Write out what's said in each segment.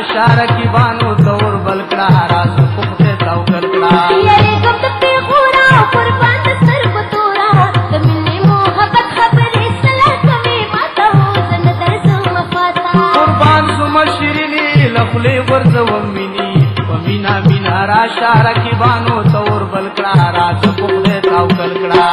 شار کی بانو تور بلکڑا راز پختے توکل کڑا یری گفت پی غورا قربان سر بطورا دمینی محبت خبر اصلاح کمی ماتا ہو زن درز مفاتا قربان سم شیرینی لخلی ورز ومینی ومینا مینا را شار کی بانو تور بلکڑا راز پختے توکل کڑا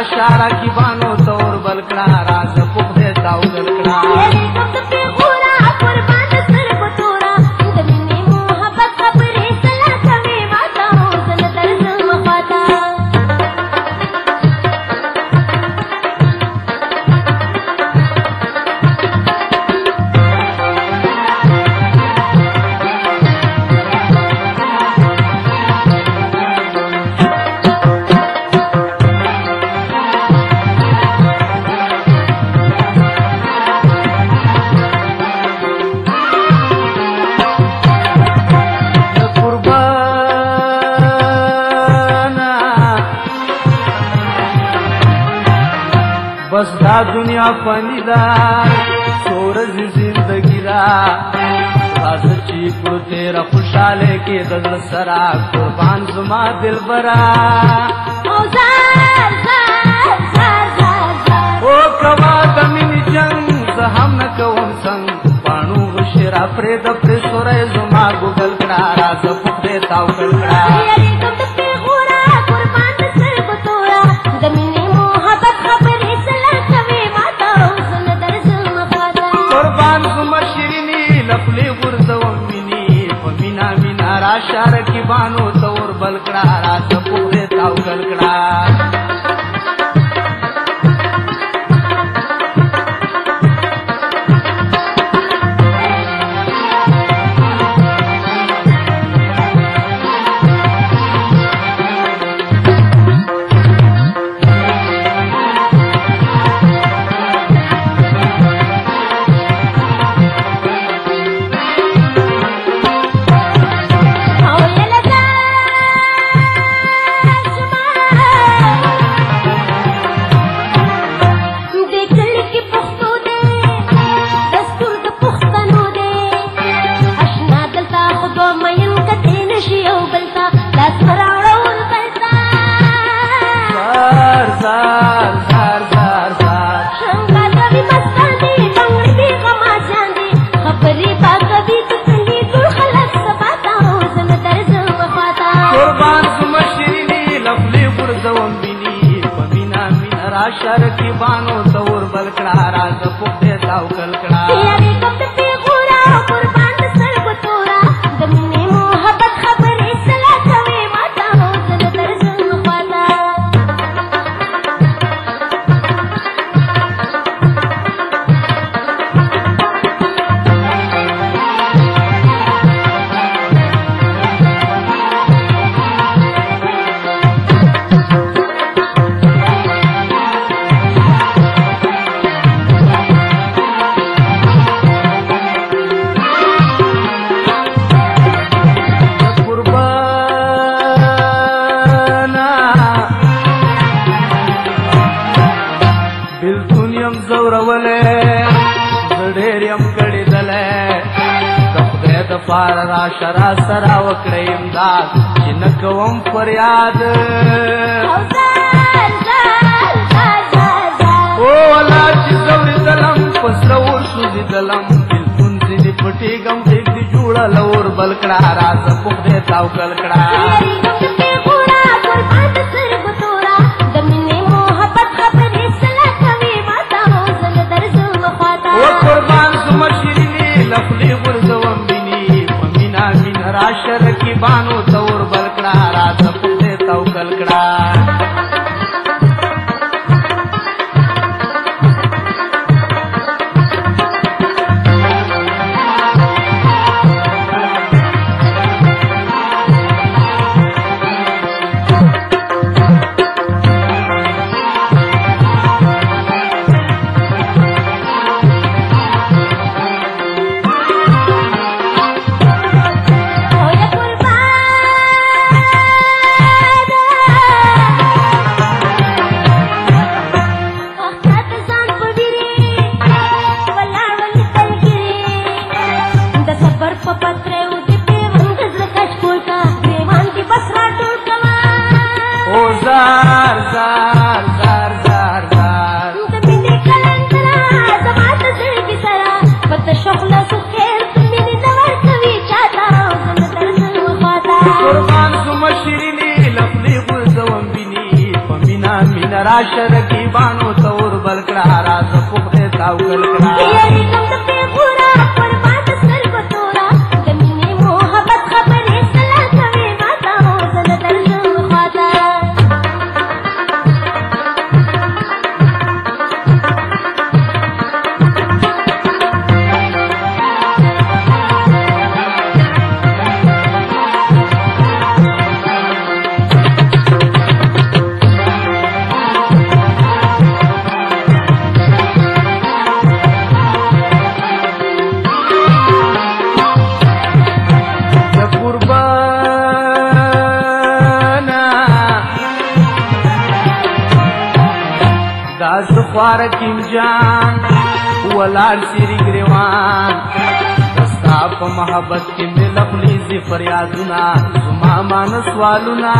شارا کی بانو تور بلکڑا راز پختے توکل کڑا یری گفت پی غورا قربان سر بطورا دمینی محبت خبر اصلاح کمی ماتا ہو زن درز مفاتا بس دا دنیا فانی دا سورج زندگی دا راز چی کڑو تیرا خوشحالے کے دل سرا قربان زما دل برا او زار زار زار زار زار او کوا دمین جنگ زہم نکوم سنگ پانو غشرا پرید پر سورے زما گوگل کڑا راز پختے توکل کڑا یری گفت پی غورا قربان سر بطورا دمینی محبت خبر اصلاح کمی ماتا ہو زن درز مفاتا قربان زما شیرینی لفلی غرز ومینی ومینا مینا را شار کی بانو تور بلکڑا راز پختے توکل کڑا شر کی بانو تور بلکڑا راز پختے توکل کڑا یری گفت پی غورا قربان سر بطورا دمینی محبت خبر اصلاح کمی ماتا ہو زن درز مفاتا پار را شرا سرا وکړی امداد چې نکوم فریاد او الله چې زور ظلم پسره ورسوځي دلم بلکون ځینې پټېږم پرېږدي جوړه له اور بل کړه راځه په خدای توکل کړه یریږم د پیغوره قربان د سترګو توره د مینې محبت خبرې سلا کوي ماته او زه نه درځم خواته و قربان زما شیرینې له خولې غورځوم بینې په مینه مینه راشه رقیبانو ته اور بل کړه راځه په خدای توکل کړه زار زار زار زار زار د مینې کلندره زما د زړګي سره په تشو خلاصو خیر د مینې نه ورکوي چاته او زه نه درځم خواته قربان زما شیرینې له خولې غورځوم بینې په مینه مینه راشه رقیبانو ته اور بل کړه راځه په خدای توکل کړه یریږم د پیغوره قربان د سترګو توره د مینې محبت خبرې سلا کوي ماته او زه نه درځم خواته خوار کیم جان ولار سری گریوان دستا په محبت کې مې لخلی زی فریادونه زما مان سوالونه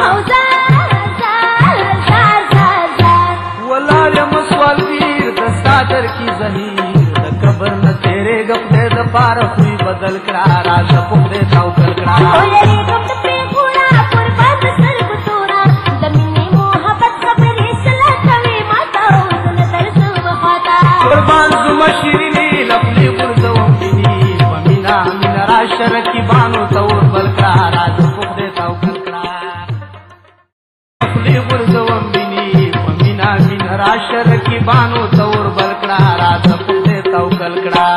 او زار زار زار زار زار ولار یم سوال ویر دستا در کی زهیر د قبر نه تیرې غفله د پار خوې بدل کړه راځه په دې توکل کړه او یریږم د پیغوره قربان د سترګو توره د مینې محبت خبرې سلا کوي ماته او زه نه درځم خواته قربان زما شیرینې لخلی غورځوم بینې په مینه مینه راشه رقیبانو ته اور بل کړه راځه په دې توکل کړه لخلی غورځوم بینې په مینه مینه راشه رقیبانو ته اور بل کړه راځه په دې توکل کړه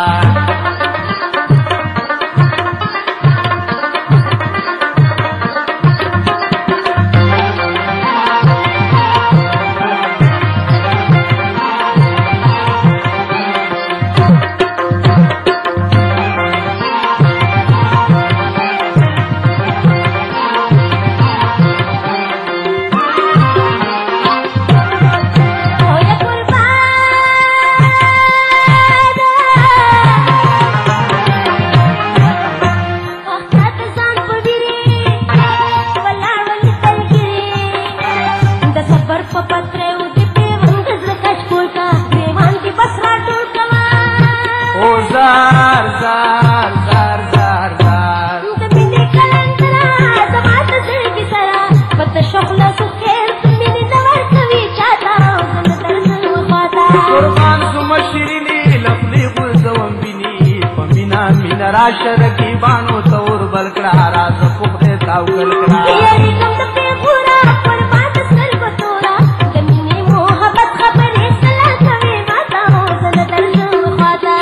زار زار زار زار زار د مینې کلندره زما د زړګي سره په تشو خلاصو خیر د مینې نه ورکوي چاته او زه نه درځم خواته قربان زما شیرینې له خولې غورځوم بینې په مینه مینه راشه رقیبانو ته اور بل کړه راځه په خدای توکل کړه یریږم د پیغوره قربان د سترګو توره د مینې محبت خبرې سلا کوي ماته او زه نه درځم خواته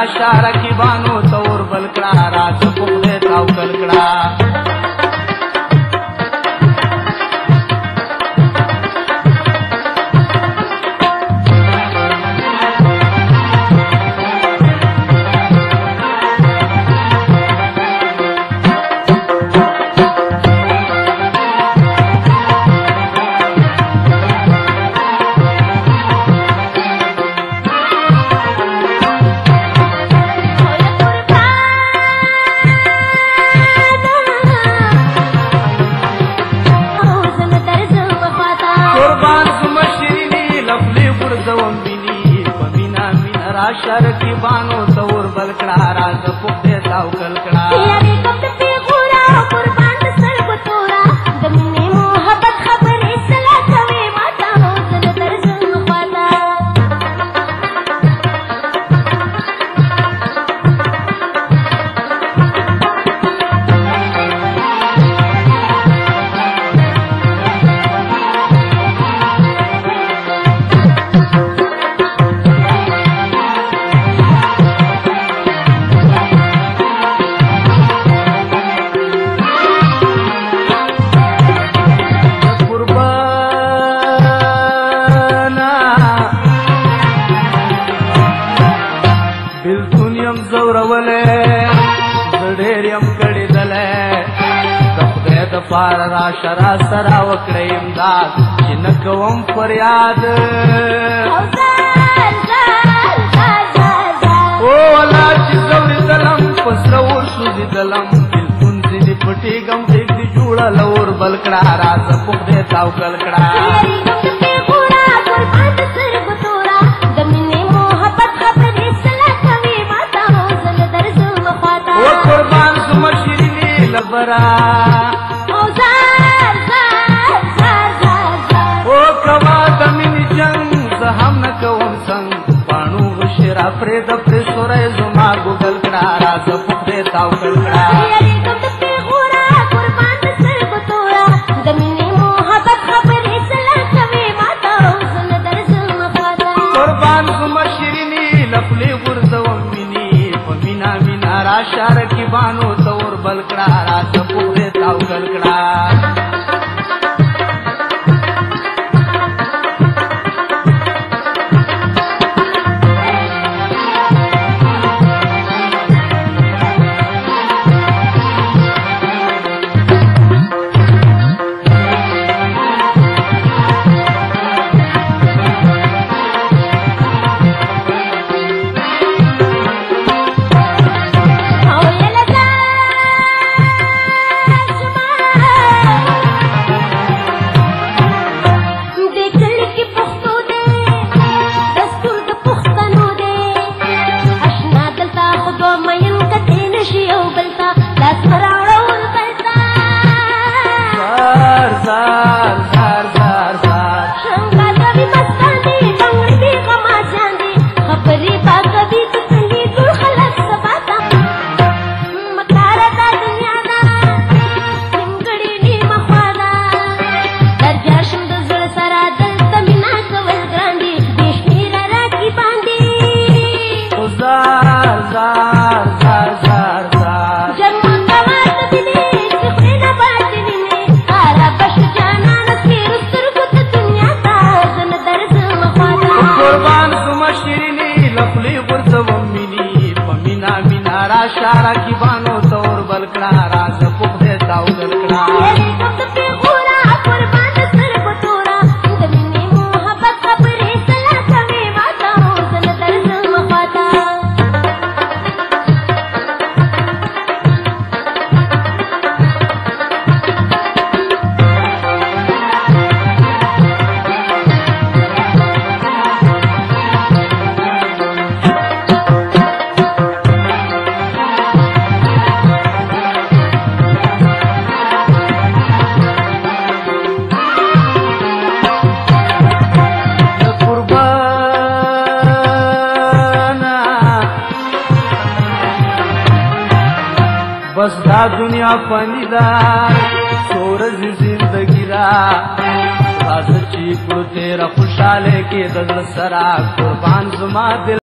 راشه رقیبانو ته ور بل کړه راځه په خدای توکل کړه راشه رقیبانو ته ور بل کړه راځه په خدای توکل کړه یاري کوم د پیغورا قربان د سترګو تورا د مینې محبت خبرې سلا کوي ماته هو زه نه درځم خواته پار را شرا سرا وکړې امداد چې نه کوم فریاد او لا چې زوري دلم پسرور سوزي دلم بلکون دې پټي غم دې جوړه لور بل کړه راز په دې توکل کړه او قربان زم شيريني لبرا فرید پر سورې زما ګل کړه راز په دې توکل کړه یاري کوم د پیغورا قربان د سترګو تورا د مینې محبت خبرې سلا کوي ماته زه نه درځم خواته قربان زما شيريني لپلي ورځوم مینې په مینا مینا راشه رقیبانو ته ور بل کړه راز په دې توکل کړه راشه رقیبانو ته ور بل کړه راز په دې توکل کړه یاري کوم د پیغورا قربان د سترګو تورا د مینې محبت خبرې سلا کوي ماته زه نه درځم خواته بس دا دنیا فانی دا سورج زندگی را راز چی کړو تیرا خوشاله کې د زړه سره قربان زما دل